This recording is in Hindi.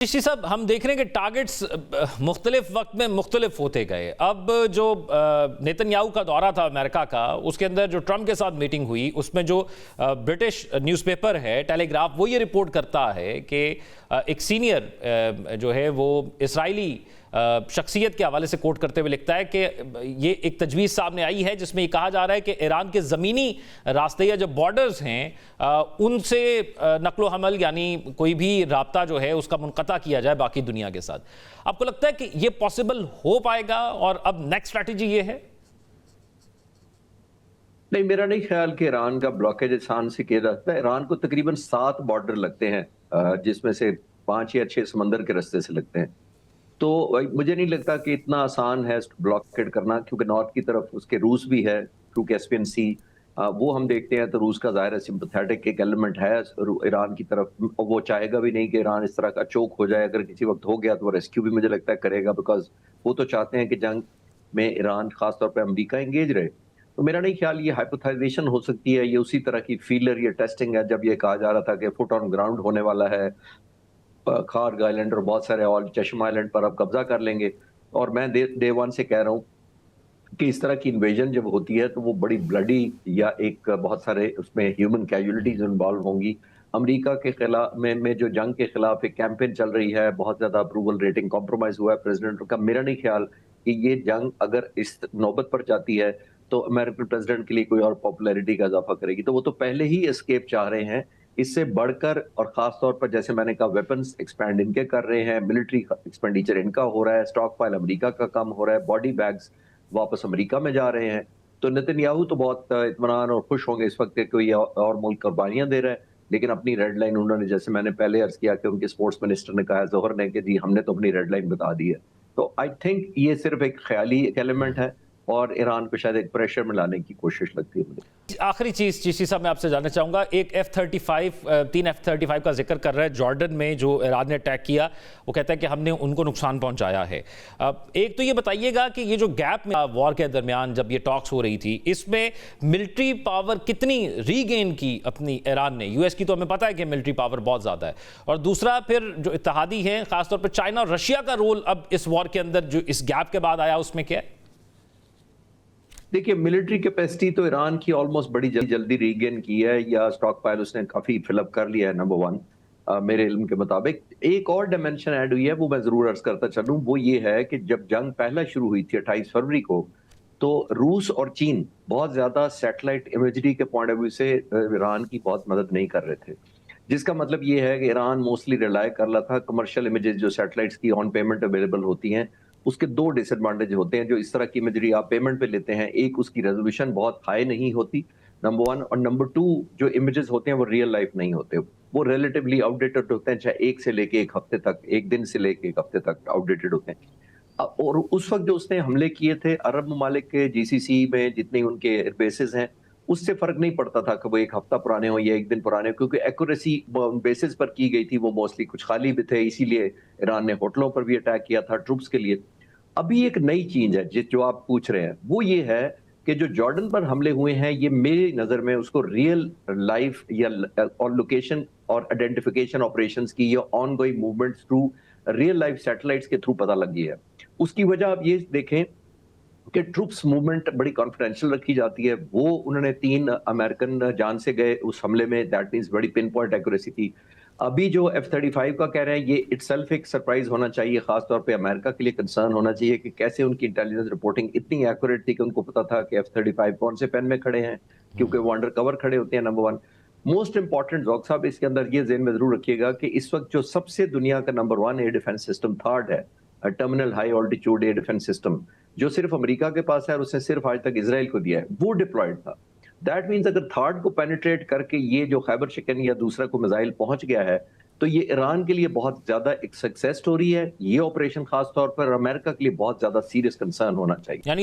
ऋषि साहब, हम देख रहे हैं कि टारगेट्स मुख्तलिफ वक्त में मुख्तलिफ होते गए। अब जो नेतन्याहू का दौरा था अमेरिका का, उसके अंदर जो ट्रंप के साथ मीटिंग हुई, उसमें जो ब्रिटिश न्यूज़पेपर है टेलीग्राफ, वो ये रिपोर्ट करता है कि एक सीनियर जो है वो इसराइली शख्सियत के हवाले से कोट करते हुए लिखता है कि ये एक तजवीज़ सामने आई है जिसमें ये कहा जा रहा है कि ईरान के ज़मीनी रास्ते या जो बॉर्डर्स हैं उनसे नकलो हमल यानी कोई भी राब्ता जो है उसका मुनक़ता किया जाए बाकी दुनिया के साथ। आपको लगता है कि ये पॉसिबल हो पाएगा और अब नेक्स्ट स्ट्रैटेजी ये है? नहीं, मेरा नहीं ख्याल कि ईरान का ब्लॉकेज आसान से किया जा सकता है। ईरान को तकरीबन 7 बॉर्डर लगते हैं, जिसमें से 5 या 6 समंदर के रास्ते से लगते हैं। तो मुझे नहीं लगता कि इतना आसान है ब्लॉकेड करना, क्योंकि नॉर्थ की तरफ उसके रूस भी है थ्रू कैस्पियन सी। वो हम देखते हैं तो रूस का ज़ाहिर है सिंपैथेटिक एक एलिमेंट है ईरान की तरफ। वो चाहेगा भी नहीं कि ईरान इस तरह का चोक हो जाए। अगर किसी वक्त हो गया तो वो रेस्क्यू भी मुझे लगता है करेगा, बिकॉज वो तो चाहते हैं कि जंग में ईरान खासतौर पर अमरीका एंगेज रहे। तो मेरा नहीं ख्याल ये हाइपोथेसाइजेशन हो सकती है, ये उसी तरह की फीलर या टेस्टिंग है जब ये कहा जा रहा था कि फुट ऑन ग्राउंड होने वाला है, खार्ग आइलैंड और बहुत सारे और चश्मा आइलैंड पर अब कब्जा कर लेंगे। और मैं डे वन से कह रहा हूँ कि इस तरह की इन्वेजन जब होती है तो वो बड़ी ब्लडी या एक बहुत सारे उसमें ह्यूमन कैजुअलिटीज इन्वॉल्व होंगी। अमेरिका के खिलाफ में जो जंग के खिलाफ एक कैंपेन चल रही है, बहुत ज्यादा अप्रूवल रेटिंग कॉम्प्रोमाइज हुआ है प्रेसिडेंट का। मेरा नहीं ख्याल कि ये जंग अगर इस नौबत पर जाती है तो अमेरिकन प्रेसिडेंट के लिए कोई और पॉपुलैरिटी का इजाफा करेगी। तो वो तो पहले ही एस्केप चाह रहे हैं। इससे बढ़कर और खास तौर पर जैसे मैंने कहा वेपन्स एक्सपैंड इनके कर रहे हैं, मिलिट्री एक्सपेंडिचर इनका हो रहा है, स्टॉक फाइल अमेरिका का कम हो रहा है, बॉडी बैग्स वापस अमेरिका में जा रहे हैं। तो नेतन्याहू तो बहुत इत्मीनान और खुश होंगे इस वक्त कि कोई और मुल्क कुर्बानियां दे रहा है, लेकिन अपनी रेड लाइन उन्होंने, जैसे मैंने पहले अर्ज किया कि उनके स्पोर्ट्स मिनिस्टर ने कहा जोहर ने कि जी हमने तो अपनी रेड लाइन बता दी है। तो आई थिंक ये सिर्फ एक ख्याली एक एलिमेंट है और ईरान को शायद एक प्रेशर में लाने की कोशिश लगती है मुझे। आखिरी चीज चीसी साहब मैं आपसे जानना चाहूंगा, एक F-35 3 F-35 का जिक्र कर रहा है जॉर्डन में जो ईरान ने अटैक किया, वो कहता है कि हमने उनको नुकसान पहुंचाया है। एक तो ये बताइएगा कि ये जो गैप में वॉर के दरमियान जब ये टॉक्स हो रही थी, इसमें मिलिट्री पावर कितनी रीगेन की अपनी ईरान ने? यूएस की तो हमें पता है कि मिलिट्री पावर बहुत ज्यादा है, और दूसरा फिर जो इत्तेहादी हैं खासतौर पर चाइना और रशिया का रोल अब इस वॉर के अंदर जो इस गैप के बाद आया उसमें क्या है? देखिए, मिलिट्री कैपेसिटी तो ईरान की ऑलमोस्ट बड़ी जल्दी रीगेन की है, या स्टॉक पाइल उसने काफी फिलअप कर लिया है। नंबर वन, मेरे इल्म के मुताबिक एक और डायमेंशन ऐड हुई है, वो मैं जरूर अर्ज करता चलूं। वो ये है कि जब जंग पहला शुरू हुई थी 28 फरवरी को, तो रूस और चीन बहुत ज्यादा सैटेलाइट इमेजरी के पॉइंट ऑफ व्यू से ईरान की बहुत मदद नहीं कर रहे थे। जिसका मतलब ये है कि ईरान मोस्टली रिलाय कर रहा था कमर्शियल इमेजेस जो सैटेलाइट्स की ऑन पेमेंट अवेलेबल होती हैं। उसके 2 डिसएडवांटेज होते हैं जो इस तरह की इमेजरी आप पेमेंट पे लेते हैं। एक, उसकी रेजोल्यूशन बहुत हाई नहीं होती, नंबर वन, और नंबर टू, जो इमेजेस होते हैं वो रियल लाइफ नहीं होते, वो रिलेटिवली आउटडेटेड होते हैं, चाहे 1 से लेके 1 हफ्ते तक, 1 दिन से लेके 1 हफ्ते तक आउटडेटेड होते हैं। और उस वक्त जो उसने हमले किए थे अरब ममालिक के जीसीसी में, जितने उनके बेसिस हैं, उससे फर्क नहीं पड़ता था कि वो 1 हफ्ता पुराने हो या 1 दिन पुराने हो, क्योंकि एक्यूरेसी बेसिस पर की गई थी। वो मोस्टली कुछ खाली भी थे, इसीलिए ईरान ने होटलों पर भी अटैक किया था ट्रुप्स के लिए। अभी एक नई चीज है जो आप पूछ रहे हैं, वो ये है कि जो जॉर्डन पर हमले हुए हैं, ये मेरी नजर में उसको रियल लाइफ या और लोकेशन और आइडेंटिफिकेशन ऑपरेशंस की या on going movements through real life satellites के थ्रू पता लग गई है। उसकी वजह आप ये देखें कि ट्रूप्स मूवमेंट बड़ी कॉन्फिडेंशियल रखी जाती है। वो उन्होंने 3 अमेरिकन जान से गए उस हमले में, दैट मींस बड़ी पिन पॉइंट एक्यूरेसी थी। अभी जो F-35 का कह रहे हैं, ये इटसेल्फ एक सरप्राइज होना चाहिए, खासतौर पे अमेरिका के लिए कंसर्न होना चाहिए कि कैसे उनकी इंटेलिजेंस रिपोर्टिंग इतनी एक्यूरेट थी कि उनको पता था कि F-35 कौन से पेन में खड़े हैं, क्योंकि वो अंडर कवर खड़े होते हैं। नंबर वन, मोस्ट इंपॉर्टेंट जॉक साहब, इसके अंदर ये ज़हन में जरूर रखिएगा कि इस वक्त जो सबसे दुनिया का number 1 air defence system third है, terminal high altitude air defence system, जो सिर्फ अमेरिका के पास है और उसने सिर्फ आज तक इसराइल को दिया है, वो डिप्लॉयड था। दैट मीन्स अगर थर्ड को पेनिट्रेट करके ये जो खैबर शिकन या दूसरा को मिसाइल पहुंच गया है, तो ये ईरान के लिए बहुत ज्यादा एक सक्सेस स्टोरी है। ये ऑपरेशन खास तौर पर अमेरिका के लिए बहुत ज्यादा सीरियस कंसर्न होना चाहिए।